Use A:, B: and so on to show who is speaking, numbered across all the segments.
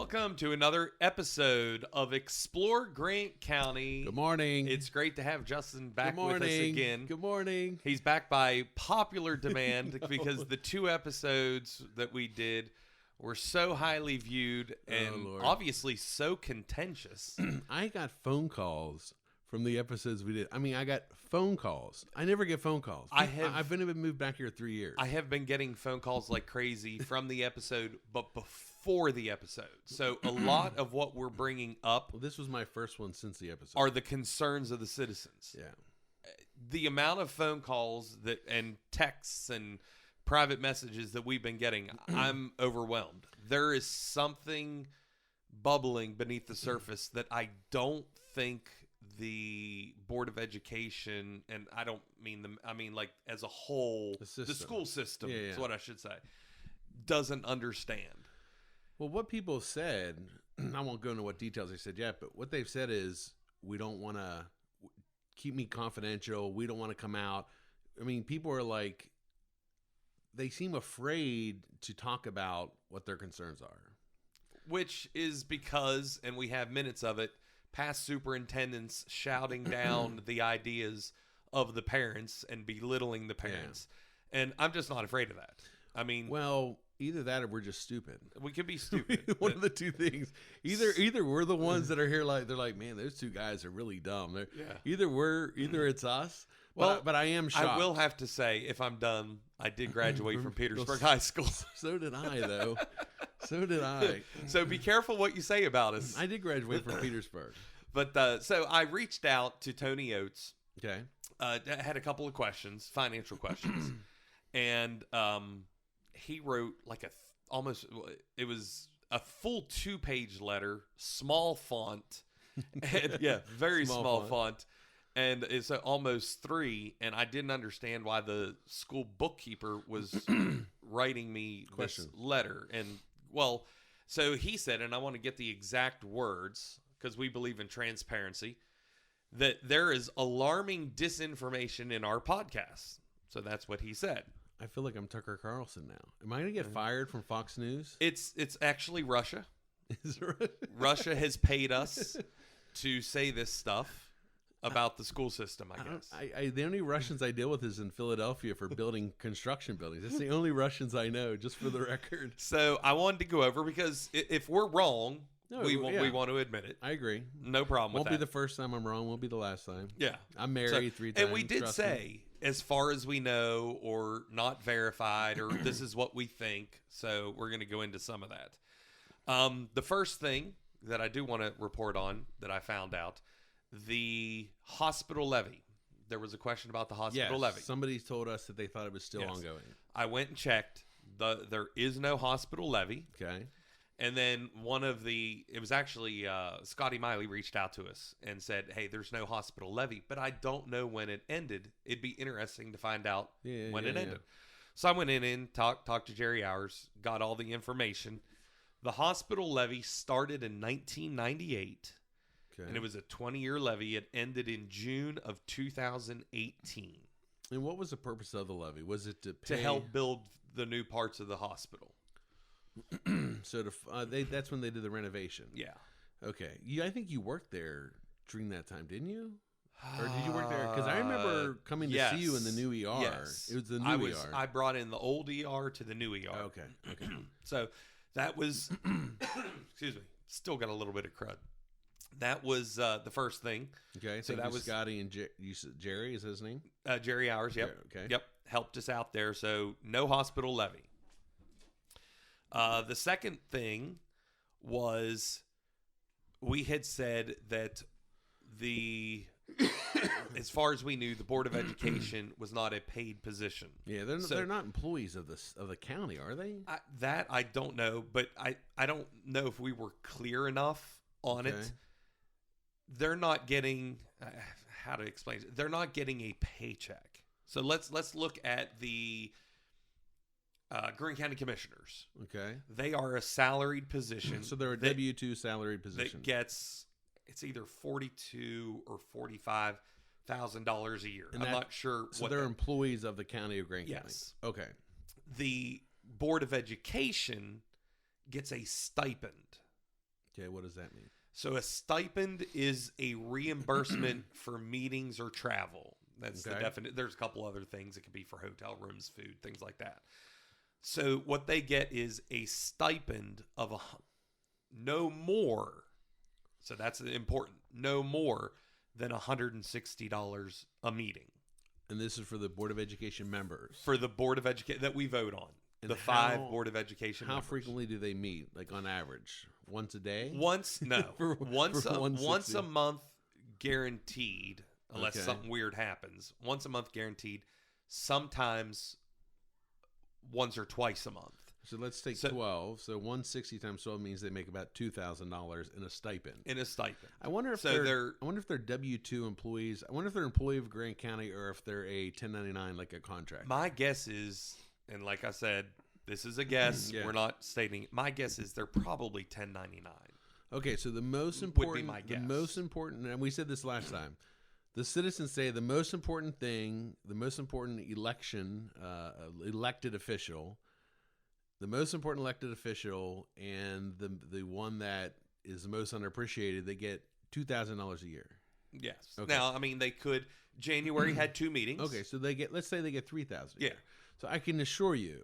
A: Welcome to another episode of Explore Grant County.
B: Good morning.
A: It's great to have Justin back with us again.
B: Good morning.
A: He's back by popular demand because the two episodes that we did were so highly viewed and obviously so contentious.
B: I got phone calls from the episodes we did. I mean, I got phone calls. I never get phone calls. I've been moved back here 3 years.
A: I have been getting phone calls like crazy from the episode, but before the episode. So a lot of what we're bringing up,
B: well, this was my first one since the episode,
A: are the concerns of the citizens.
B: Yeah.
A: The amount of phone calls that and texts and private messages that we've been getting, I'm overwhelmed. There is something bubbling beneath the surface that I don't think the Board of Education, and I don't mean them, I mean like as a whole, the school system is what I should say, doesn't understand.
B: Well, what people said, I won't go into what details they said yet, but what they've said is, we don't want to keep me confidential. We don't want to come out. I mean, people are like, they seem afraid to talk about what their concerns are.
A: Which is because, and we have minutes of it, past superintendents shouting down the ideas of the parents and belittling the parents. Yeah. And I'm just not afraid of that. I mean,
B: well, either that or we're just stupid.
A: We could be stupid.
B: One of the two things. Either we're the ones that are here like, they're like, man, those two guys are really dumb. Either it's us.
A: Well,
B: but I am shocked.
A: I will have to say, if I'm done, I did graduate from Petersburg High School.
B: So did I, though. So did I.
A: So be careful what you say about us.
B: I did graduate from Petersburg.
A: But so I reached out to Tony Oates.
B: Okay.
A: Had a couple of questions, financial questions. And he wrote like it was a full 2-page letter, small font. And, very small font. And it's almost 3, and I didn't understand why the school bookkeeper was writing me this letter. And, well, so he said, and I want to get the exact words, because we believe in transparency, that there is alarming disinformation in our podcast. So that's what he said.
B: I feel like I'm Tucker Carlson now. Am I going to get fired from Fox News?
A: It's actually Russia.
B: Is it
A: Russia has paid us to say this stuff about the school system, I guess.
B: The only Russians I deal with is in Philadelphia for building construction buildings. That's the only Russians I know, just for the record.
A: So I wanted to go over, because if we're wrong, we want to admit it.
B: I agree.
A: No problem with that.
B: Won't be the first time I'm wrong. Won't be the last time.
A: Yeah.
B: I'm married 3 times.
A: And we did say, as far as we know, or not verified, or this is what we think. So we're going to go into some of that. The first thing that I do want to report on that I found out, the hospital levy. There was a question about the hospital levy.
B: Somebody told us that they thought it was still ongoing.
A: I went and checked. There is no hospital levy.
B: Okay.
A: And then it was actually Scotty Miley reached out to us and said, hey, there's no hospital levy, but I don't know when it ended. It'd be interesting to find out when it ended. So I went in and talked to Jerry Hours, got all the information. The hospital levy started in 1998. Okay. And it was a 20-year levy. It ended in June of 2018.
B: And what was the purpose of the levy? Was it to
A: help build the new parts of the hospital?
B: So that's when they did the renovation.
A: Yeah.
B: Okay. I think you worked there during that time, didn't you? Or did you work there? Because I remember coming to see you in the new ER.
A: Yes.
B: It was the new ER.
A: I brought in the old ER to the new ER.
B: Okay.
A: So that was, excuse me, still got a little bit of crud. That was the first thing.
B: Okay, so that was Scotty and Jerry, is his name?
A: Jerry Hours, yep.
B: Okay.
A: Yep, helped us out there. So no hospital levy. The second thing was, we had said that as far as we knew, the Board of Education was not a paid position.
B: Yeah, they're not employees of the county, are they?
A: That I don't know, but I don't know if we were clear enough on it. They're not getting how to explain it. They're not getting a paycheck. So let's look at the Greene County Commissioners.
B: Okay,
A: they are a salaried position.
B: So they're a W-2 salaried position
A: that gets, it's either $42,000 or $45,000 a year. I'm not sure.
B: So they're employees of the county of Greene County.
A: Yes.
B: Okay.
A: The Board of Education gets a stipend.
B: Okay, what does that mean?
A: So a stipend is a reimbursement for meetings or travel. That's the definition. There's a couple other things. It could be for hotel rooms, food, things like that. So what they get is a stipend of no more. So that's important. No more than $160 a meeting.
B: And this is for the Board of Education members.
A: For the Board of Education that we vote on.
B: And
A: the 5 Board of Education members.
B: How frequently do they meet? Like on average? Once a day?
A: Once a month guaranteed, unless something weird happens. Once a month guaranteed. Sometimes once or twice a month.
B: So let's take 12. So 160 times 12 means they make about $2,000 in a stipend. I wonder if they're W-2 employees. I wonder if they're an employee of Grant County or if they're a 1099 like a contract.
A: My guess is, and like I said, this is a guess. We're not stating. My guess is they're probably 1099.
B: Okay, so the most important
A: would be my guess.
B: The most important, and we said this last time. The citizens say the most important thing, the most important elected official. The most important elected official and the one that is the most underappreciated, they get $2,000 a year.
A: Yes.
B: Okay.
A: Now, I mean, they could. January had 2 meetings.
B: Okay, so let's say they get $3,000.
A: Yeah.
B: So I can assure you,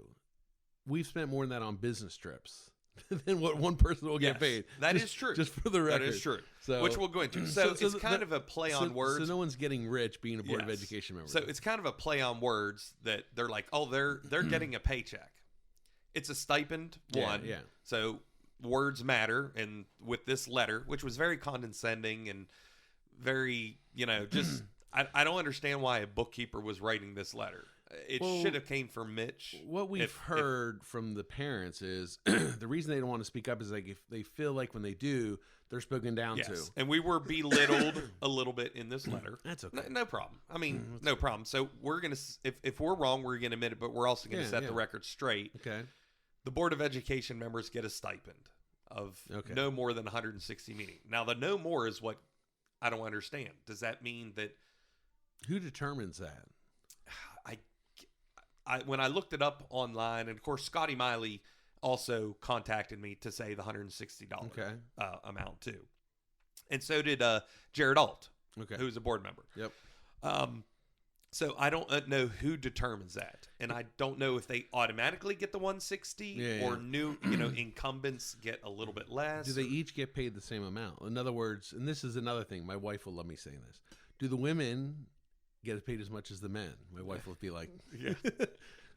B: we've spent more than that on business trips than what one person will get paid.
A: That is true.
B: Just for the record.
A: That is true.
B: So,
A: which we'll go into. So it's kind of a play on words.
B: So no one's getting rich being a Board of Education member.
A: So it's kind of a play on words that they're like, oh, they're getting a paycheck. It's a stipend, one.
B: Yeah.
A: So words matter. And with this letter, which was very condescending and very, just, I don't understand why a bookkeeper was writing this letter. It should have came from Mitch.
B: What we've heard from the parents is the reason they don't want to speak up is like if they feel like when they do, they're spoken down to.
A: And we were belittled a little bit in this letter.
B: That's okay.
A: No problem. I mean, no problem. So we're going to, if we're wrong, we're going to admit it, but we're also going to set the record straight.
B: Okay.
A: The Board of Education members get a stipend of no more than 160 meetings. Now, the no more is what I don't understand. Does that mean that...
B: Who determines that?
A: When I looked it up online, and of course, Scotty Miley also contacted me to say the $160 amount too. And so did Jared Alt, who's a board member.
B: Yep.
A: So I don't know who determines that, and I don't know if they automatically get the 160 or new, incumbents get a little bit less.
B: Do they each get paid the same amount? In other words, and this is another thing, my wife will love me saying this. Do the women get paid as much as the men? My wife will be like,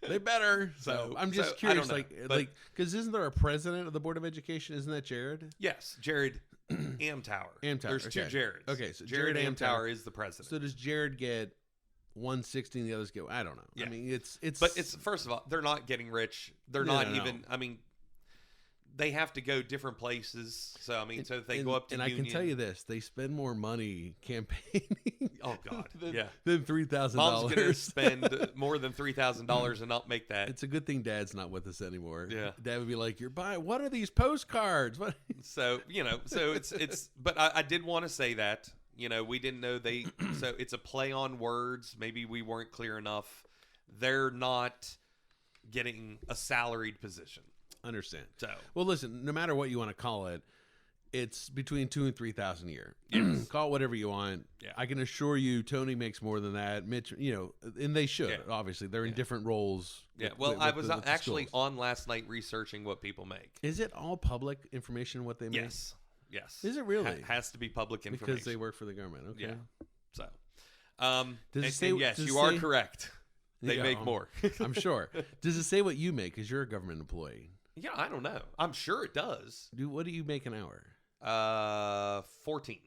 B: they better. So I'm just curious, because isn't there a president of the Board of Education? Isn't that Jared?
A: Yes, Jared Amtower. There's 2 Jareds.
B: Okay, so
A: Jared Amtower is the president.
B: So does Jared get 160 and the others get? I don't know.
A: Yeah.
B: I mean, it's
A: but it's first of all, they're not getting rich. They're not even. I mean, they have to go different places. So I mean, so they go up to
B: and
A: Union.
B: I can tell you this: they spend more money campaigning.
A: Oh God,
B: than $3,000.
A: Mom's gonna spend more than $3,000 and not make that.
B: It's a good thing Dad's not with us anymore.
A: Yeah,
B: Dad would be like, "You're buying. What are these postcards?" What?
A: So so it's. But I did want to say that. We didn't know they. So it's a play on words. Maybe we weren't clear enough. They're not getting a salaried position.
B: Understand.
A: So
B: well, listen. No matter what you want to call it, it's between $2,000 and $3,000 a year. Yes. Call it whatever you want.
A: Yeah.
B: I can assure you, Tony makes more than that. Mitch, and they should. Yeah. Obviously, they're in different roles.
A: Yeah. Well, I was actually on last night researching what people make.
B: Is it all public information what they make?
A: Yes.
B: Is it really?
A: Has to be public information.
B: Because they work for the government. Okay.
A: Yeah. So,
B: does it say,
A: yes, you are correct. They make more.
B: I'm sure. Does it say what you make? Because you're a government employee.
A: Yeah, I don't know. I'm sure it does.
B: What do you make an hour?
A: 14.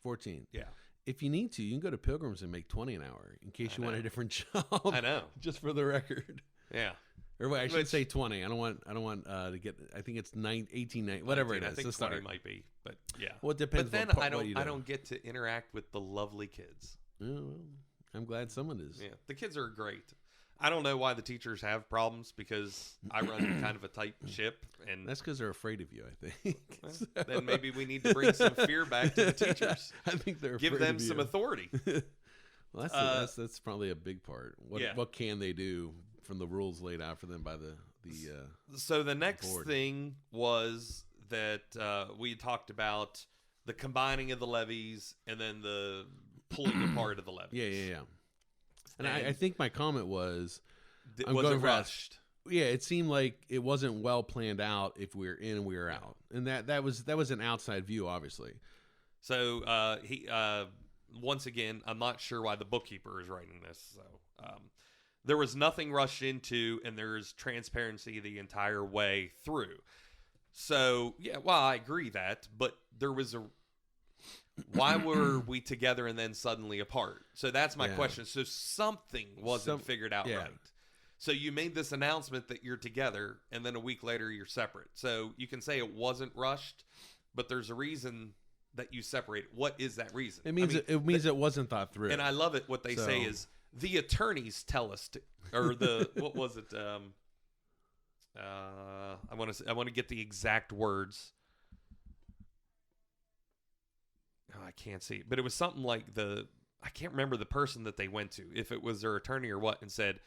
B: 14.
A: Yeah.
B: If you need to, you can go to Pilgrims and make 20 an hour in case you want a different job.
A: I know.
B: Just for the record.
A: Yeah.
B: Or wait, I should say 20. I don't want to get. I think it's 18, 19, whatever
A: 19,
B: it is.
A: I think 20 might be, but yeah.
B: Well, it depends.
A: But then
B: I
A: don't get to interact with the lovely kids.
B: Oh, I'm glad someone is.
A: Yeah, the kids are great. I don't know why the teachers have problems because I run kind of a tight ship, and
B: that's because they're afraid of you. I think.
A: Well, then maybe we need to bring some fear back to the teachers.
B: I think they're
A: give them some authority.
B: Well, that's probably a big part. What can they do from the rules laid out for them by the
A: So the next
B: board?
A: thing was that we had talked about the combining of the levies and then the pulling apart of the levies.
B: Yeah. And I think my comment was,
A: It wasn't rushed.
B: Yeah, it seemed like it wasn't well planned out if we were in and we were out, and that was an outside view, obviously.
A: So he once again, I'm not sure why the bookkeeper is writing this. So there was nothing rushed into, and there's transparency the entire way through. So yeah, well, I agree that, but there was why were we together and then suddenly apart? So that's my question. So something wasn't figured out right. So you made this announcement that you're together, and then a week later you're separate. So you can say it wasn't rushed, but there's a reason that you separate. What is that reason?
B: It means it wasn't thought through.
A: And I love it. What they say is the attorneys tell us to, or the what was it? I want to get the exact words. Oh, I can't see, but it was something like I can't remember the person that they went to, if it was their attorney or what, and said,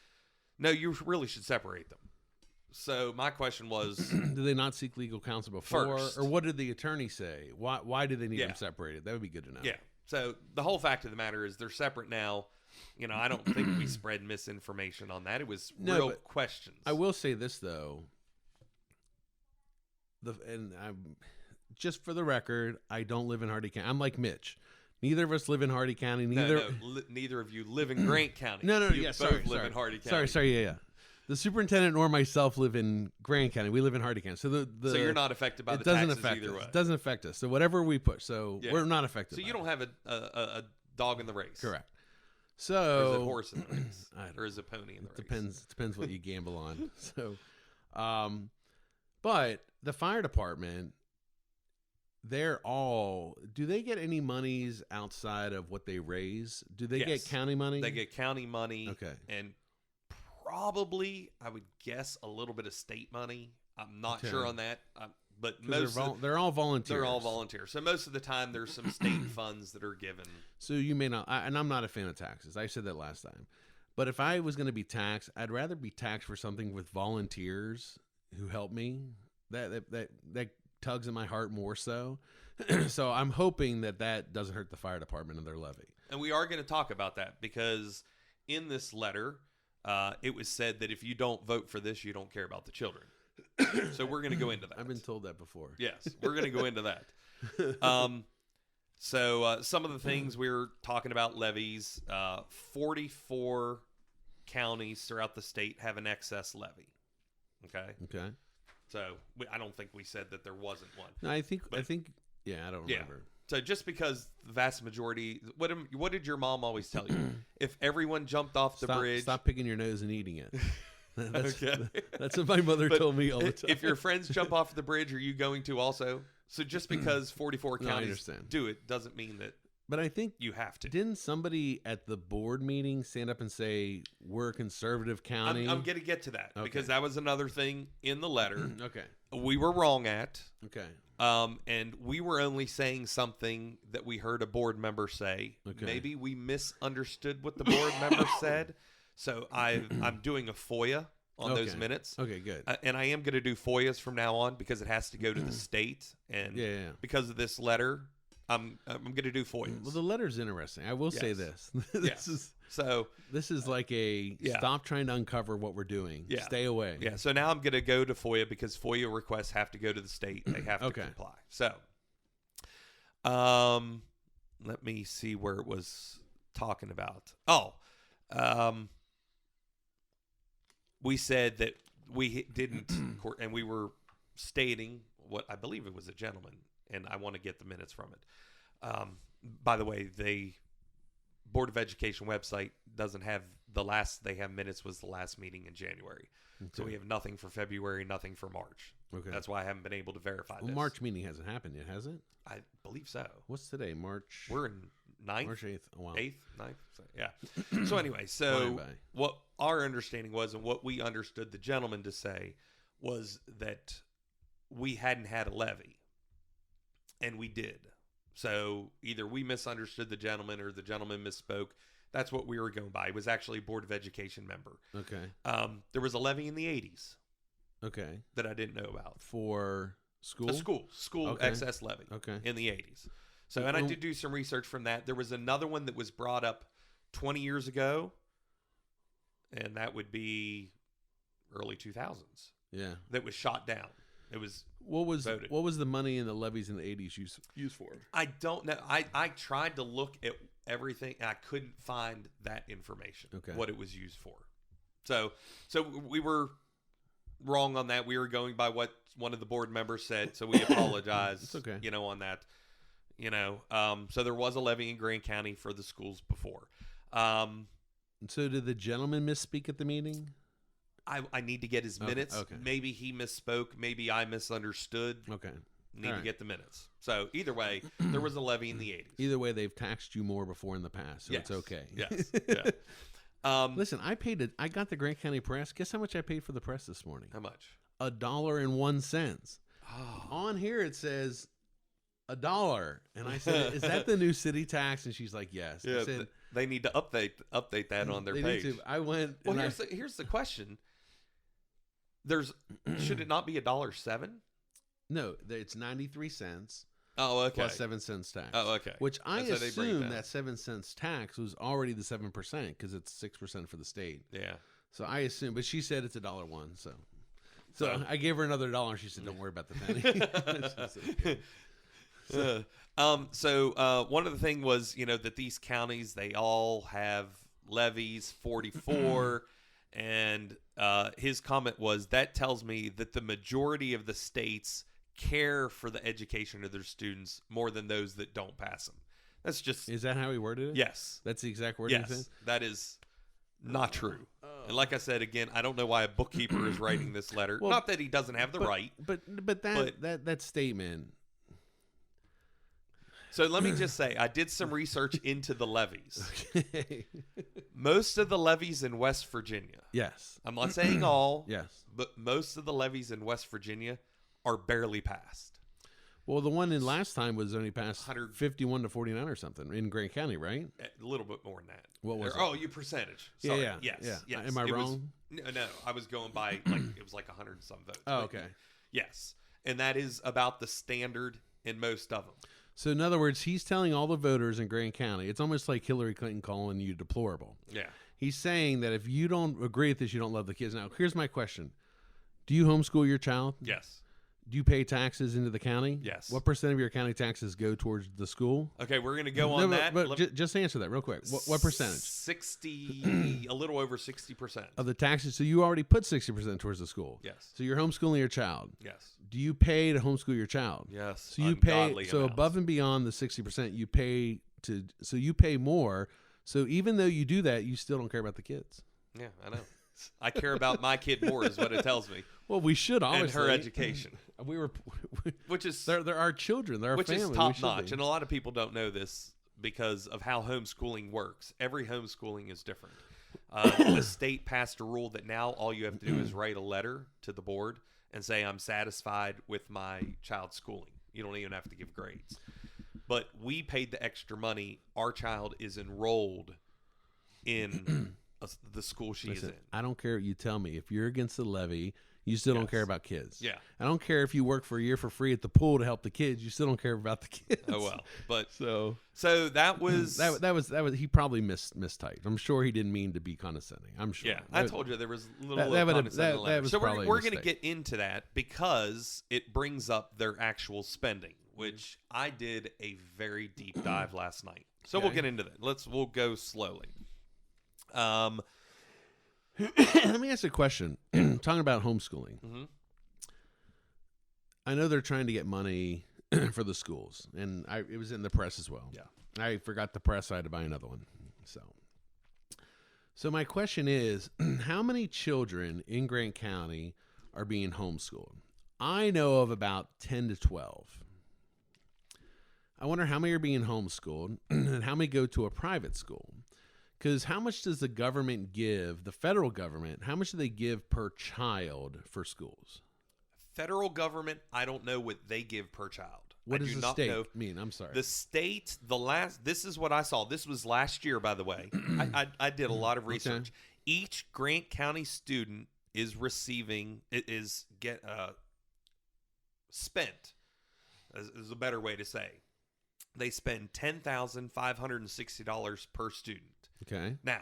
A: no, you really should separate them. So my question was,
B: did they not seek legal counsel before,
A: first,
B: or what did the attorney say? Why did they need them separated? That would be good to know.
A: Yeah. So the whole fact of the matter is they're separate now. You know, I don't think we spread misinformation on that. It was real questions.
B: I will say this though, just for the record, I don't live in Hardy County. I'm like Mitch. Neither of us live in Hardy County.
A: Neither of you live in Grant County.
B: No.
A: You
B: Yeah,
A: both live in Hardy County.
B: Sorry. Yeah. The superintendent nor myself live in Grant County. We live in Hardy County. So
A: so you're not affected by the taxes either way.
B: It doesn't affect us. So whatever we push, we're not affected.
A: So you don't have a dog in the race.
B: Correct. So
A: or is it a horse in the race, or is it a pony in the race?
B: Depends what you gamble on. So, but the fire department. Do they get any monies outside of what they raise? Do they get county money?
A: They get county money.
B: Okay.
A: And probably, I would guess, a little bit of state money. I'm not sure on that. But
B: they're all volunteers.
A: They're all volunteers. So most of the time, there's some state funds that are given.
B: So you may not, and I'm not a fan of taxes. I said that last time. But if I was going to be taxed, I'd rather be taxed for something with volunteers who help me. That tugs in my heart more so. So I'm hoping that doesn't hurt the fire department and their levy. And
A: we are going to talk about that because in this letter, it was said that if you don't vote for this, you don't care about the children. So we're going to go into that.
B: I've been told that before.
A: Yes, we're going to go into that. So some of the things we were talking about levies, 44 counties throughout the state have an excess levy. Okay. So I don't think we said that there wasn't one.
B: No, I think, I don't remember.
A: So just because the vast majority, what did your mom always tell you? If everyone jumped off the bridge,
B: stop picking your nose and eating it. That's what my mother told me all the time.
A: If your friends jump off the bridge, are you going to also? So just because 44 counties do it doesn't mean that.
B: But I think
A: you have to.
B: Didn't somebody at the board meeting stand up and say, we're a conservative county?
A: I'm going to get to that because that was another thing in the letter.
B: Okay.
A: We were wrong at.
B: Okay.
A: And we were only saying something that we heard a board member say.
B: Okay.
A: Maybe we misunderstood what the board member said. So I'm doing a FOIA on those minutes.
B: Okay, good.
A: And I am going to do FOIAs from now on because it has to go to the state. And because of this letter, I'm going to do FOIAs.
B: Well, the letter's interesting. I will say this. This is like a stop trying to uncover what we're doing.
A: Yeah.
B: Stay away.
A: Yeah. So now I'm going to go to FOIA because FOIA requests have to go to the state. They have to comply. So, let me see where it was talking about. We said that we didn't, and we were stating what I believe it was a gentleman, and I want to get the minutes from it. By the way, the Board of Education website doesn't have the last they have minutes was the last meeting in January. Okay. So we have nothing for February, nothing for March. Okay. That's why I haven't been able to verify this.
B: March meeting hasn't happened yet, has it?
A: I believe so.
B: What's today? March?
A: We're in 9th?
B: March 8th. Oh, wow.
A: 8th? 9th? So, yeah. So anyway, what our understanding was and what we understood the gentleman to say was that we hadn't had a levy. And we did. So either we misunderstood the gentleman or the gentleman misspoke. That's what we were going by. It was actually a Board of Education member.
B: Okay.
A: There was a levy in the 80s.
B: Okay.
A: That I didn't know about.
B: For School?
A: A school
B: Okay.
A: excess levy
B: Okay.
A: in the 80s. So, and I did do some research from that. There was another one that was brought up 20 years ago, and that would be early 2000s.
B: Yeah.
A: That was shot down. It was voted.
B: What was the money in the levies in the 80s used for?
A: I don't know. I tried to look at everything, and I couldn't find that information.
B: Okay.
A: What it was used for. So we were wrong on that. We were going by what one of the board members said, so we apologize.
B: It's okay.
A: On that. So there was a levy in Grant County for the schools before.
B: So did the gentleman misspeak at the meeting?
A: I need to get his minutes.
B: Okay.
A: Maybe he misspoke. Maybe I misunderstood.
B: Okay.
A: Need to get the minutes. So either way, there was a levy in the 80s.
B: Either way, they've taxed you more before in the past, so
A: Yes.
B: it's okay.
A: Yes. Yeah.
B: Listen, I got the Grant County Press. Guess how much I paid for the press this morning?
A: How much?
B: $1.01.
A: Oh.
B: On here it says $1, and I said, "Is that the new city tax?" And she's like, "Yes."
A: Yeah,
B: I said,
A: they need to update that on their
B: they
A: page.
B: need to. I went.
A: Well,
B: and
A: here's the question. Should it not be $1.07?
B: no, it's 93 cents
A: Oh, okay.
B: plus 7 cents tax.
A: Oh, okay.
B: Which I
A: That's how they bring it
B: assume
A: down.
B: that 7 cents tax was already the 7% because it's 6% for the state.
A: Yeah.
B: So I assume, but she said it's $1.01. So I gave her another $1. And she said, "Don't worry about the penny."
A: So one of the thing was, that these counties, they all have levies, 44, and his comment was, that tells me that the majority of the states care for the education of their students more than those that don't pass them. That's just...
B: Is that how he worded it?
A: Yes.
B: That's the exact word he said?
A: Yes, that is not true. And like I said, again, I don't know why a bookkeeper is writing this letter.
B: Well,
A: not that he doesn't have the right.
B: But that statement...
A: So let me just say, I did some research into the levies.
B: Okay.
A: Most of the levies in West Virginia,
B: Yes.
A: I'm not saying all,
B: Yes.
A: but most of the levies in West Virginia are barely passed.
B: Well, the one in last time was only passed
A: 100
B: 51 to 49 or something in Grant County, right?
A: A little bit more than that.
B: What was it?
A: Oh, your percentage. Sorry.
B: Yeah.
A: Yes.
B: Am I
A: It was-
B: wrong?
A: no, I was going by, it was like 100 and some votes.
B: Oh,
A: But
B: okay.
A: Yes. And that is about the standard in most of them.
B: So, in other words, he's telling all the voters in Grant County, it's almost like Hillary Clinton calling you deplorable.
A: Yeah.
B: He's saying that if you don't agree with this, you don't love the kids. Now, here's my question. Do you homeschool your child?
A: Yes.
B: Do you pay taxes into the county?
A: Yes.
B: What percent of your county taxes go towards the school?
A: Okay, we're going to go on that.
B: But just answer that real quick. What percentage?
A: 60, a little over 60%.
B: Of the taxes, so you already put 60% towards the school.
A: Yes.
B: So you're homeschooling your child.
A: Yes.
B: Do you pay to homeschool your child?
A: Yes.
B: So you pay
A: Ungodly
B: so
A: amounts.
B: above and beyond the 60%, you pay you pay more. So even though you do that, you still don't care about the kids.
A: Yeah, I know. I care about my kid more, is what it tells me,
B: Well, we should
A: and
B: obviously.
A: her education, which is
B: they're our children. They're our
A: which
B: family.
A: is
B: We
A: top
B: should
A: notch.
B: be.
A: And a lot of people don't know this because of how homeschooling works. Every homeschooling is different. The state passed a rule that now all you have to do is write a letter to the board and say, "I'm satisfied with my child's schooling." You don't even have to give grades. But we paid the extra money. Our child is enrolled in the school she is
B: Listen,
A: in.
B: I don't care what you tell me. If you're against the levy, you still don't
A: Yes.
B: care about kids.
A: Yeah.
B: I don't care if you work for a year for free at the pool to help the kids. You still don't care about the kids.
A: Oh well, but
B: So
A: that was
B: that was he probably mistyped. I'm sure he didn't mean to be condescending. I'm sure.
A: yeah. I told you there was a little
B: that
A: of
B: would've-
A: condescending
B: that
A: language.
B: was
A: So
B: probably a
A: we're going to
B: mistake.
A: get into that because it brings up their actual spending, which I did a very deep dive last night. So we'll
B: Okay.
A: get into that. We'll go slowly.
B: Let me ask you a question. Talking about homeschooling.
A: Mhm.
B: I know they're trying to get money for the schools, and it was in the press as well.
A: Yeah.
B: I forgot the press. I had to buy another one. So my question is, how many children in Grant County are being homeschooled? I know of about 10 to 12. I wonder how many are being homeschooled and how many go to a private school. Because how much does the government give, the federal government, how much do they give per child for schools?
A: Federal government, I don't know what they give per child.
B: What
A: I
B: does
A: do
B: the
A: not
B: state
A: know.
B: mean? I'm sorry.
A: The state, this is what I saw. This was last year, by the way. I did a lot of research. Each Grant County student is receiving, spent, is a better way to say. They spend $10,560 per student.
B: Okay.
A: Now,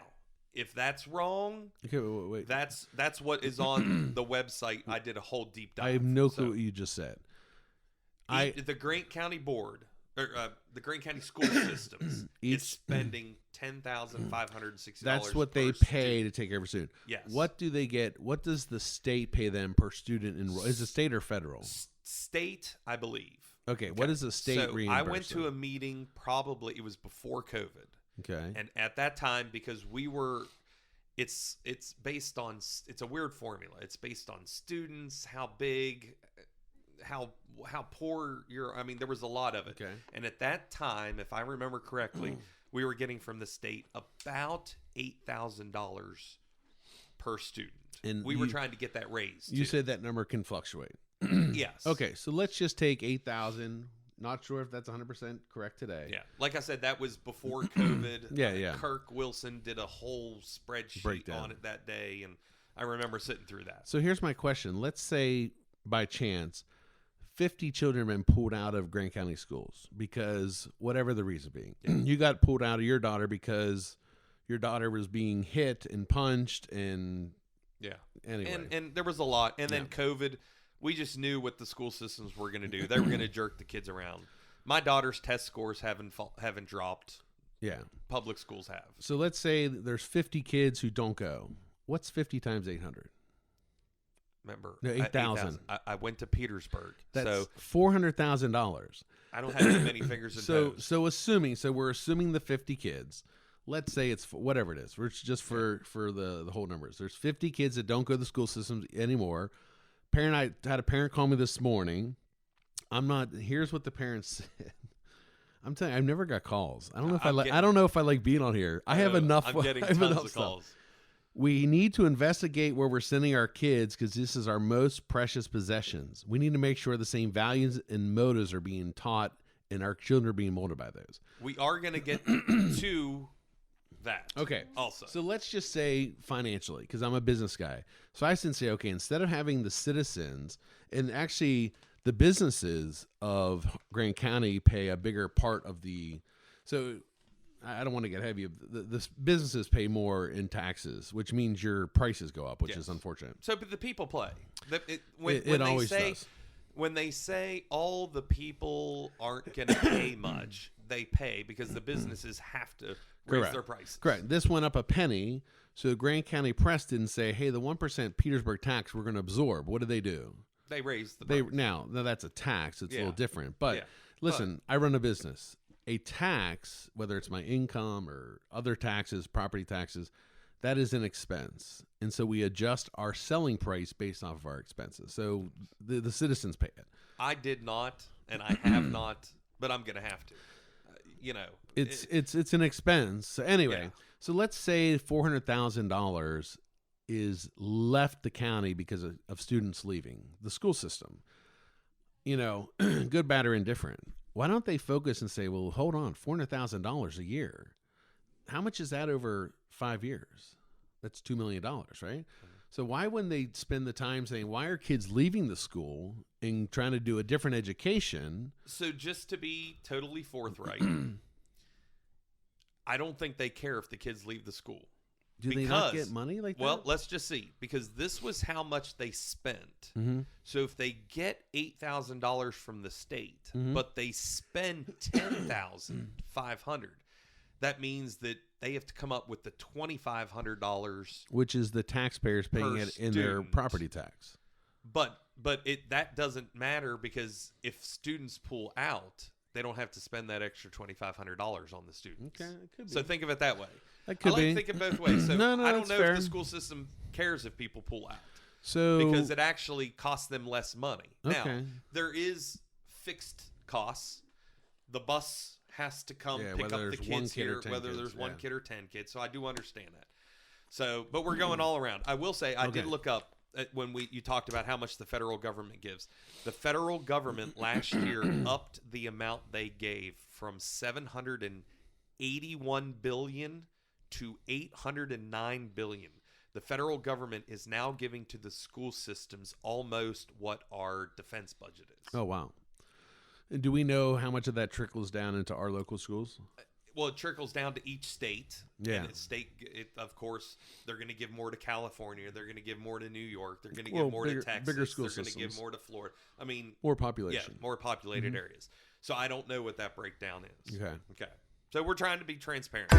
A: if that's wrong,
B: Okay, wait.
A: that's what is on the website. I did a whole deep dive.
B: I have no clue what you just said.
A: The Grant County Board, or the Grant County School Systems, is spending $10,560.
B: That's what they pay to take care of a student.
A: Yes.
B: What do they get? What does the state pay them per student enroll? Is it state or federal?
A: State, I believe.
B: Okay. What is the state reimbursement?
A: I went to a meeting, probably it was before COVID.
B: Okay.
A: And at that time, because it's based on, it's a weird formula. It's based on students, how big, how poor you're. I mean, there was a lot of it.
B: Okay.
A: And at that time, if I remember correctly, we were getting from the state about $8,000 per student. And we were trying to get that raised.
B: You said that number can fluctuate.
A: Yes.
B: Okay, so let's just take 8,000. Not sure if that's 100% correct today.
A: Yeah. Like I said, that was before COVID.
B: Yeah.
A: Kirk Wilson did a whole spreadsheet on it that day, and I remember sitting through that.
B: So here's my question. Let's say, by chance, 50 children have been pulled out of Grant County schools because whatever the reason being. Yeah. You got pulled out of your daughter because your daughter was being hit and punched and...
A: Yeah.
B: Anyway.
A: And there was a lot. And then COVID... We just knew what the school systems were going to do. They were going to jerk the kids around. My daughter's test scores haven't dropped.
B: Yeah.
A: Public schools have.
B: So let's say there's 50 kids who don't go. What's 50 times 800?
A: Remember?
B: No, 8,000.
A: I went to Petersburg.
B: That's $400,000.
A: I don't have as many fingers and toes.
B: So we're assuming the 50 kids. Let's say it's whatever it is. We're just for the whole numbers. There's 50 kids that don't go to the school systems anymore. I had a parent call me this morning. Here's what the parents said. I'm telling you, I've never got calls. I don't know if I don't know if I like being on here. I have enough.
A: I'm getting tons of calls.
B: We need to investigate where we're sending our kids because this is our most precious possessions. We need to make sure the same values and motives are being taught and our children are being molded by those.
A: We are going to get to that.
B: Okay.
A: Also.
B: So let's just say financially, because I'm a business guy. So I say, okay, instead of having the citizens and actually the businesses of Grant County pay a bigger part of so I don't want to get heavy. The businesses pay more in taxes, which means your prices go up, which is unfortunate.
A: So, but the people play.
B: It always does.
A: When they say all the people aren't going to pay much, they pay because the businesses have to raise their prices.
B: Correct. This went up a penny. So Grant County Press didn't say, hey, the 1% Petersburg tax we're going to absorb. What do?
A: They raised the price.
B: Now that's a tax. It's a little different. But listen, I run a business. A tax, whether it's my income or other taxes, property taxes, that is an expense. And so we adjust our selling price based off of our expenses. So the citizens pay it.
A: I did not, and I have not, but I'm going to have to.
B: It's an expense. So anyway, so let's say $400,000 is left the county because of students leaving the school system. Good, bad, or indifferent. Why don't they focus and say, well, hold on, $400,000 a year. How much is that over 5 years? That's $2 million, right? Mm-hmm. So why wouldn't they spend the time saying, why are kids leaving the school and trying to do a different education?
A: So just to be totally forthright, I don't think they care if the kids leave the school.
B: Do they not get money like that?
A: Well, let's just see. Because this was how much they spent.
B: Mm-hmm.
A: So if they get $8,000 from the state, but they spend $10,500, that means that they have to come up with the $2,500,
B: which is the taxpayers paying it in their property tax.
A: But that doesn't matter because if students pull out, they don't have to spend that extra $2,500 on the students.
B: Okay, it could be.
A: So think of it that way.
B: That could be.
A: I like thinking both ways. So
B: no,
A: I don't know
B: fair.
A: if the school system cares if people pull out.
B: So
A: because it actually costs them less money.
B: Okay.
A: Now, there is fixed costs. The bus has to come pick up the kids here, whether there's one kid or 10 kids. So I do understand that. So, but we're going all around. I will say I did look up when you talked about how much the federal government gives. The federal government last year upped the amount they gave from $781 billion to $809 billion. the federal government is now giving to the school systems almost what our defense budget is.
B: Oh, wow. And do we know how much of that trickles down into our local schools?
A: Well, it trickles down to each state.
B: Yeah.
A: And of course, they're going to give more to California. They're going to give more to New York. They're going to give more to Texas.
B: Bigger school
A: they're going to
B: systems.
A: give more to Florida. I mean,
B: More population.
A: Yeah, more populated areas. So I don't know what that breakdown is.
B: Okay.
A: Okay. So we're trying to be transparent.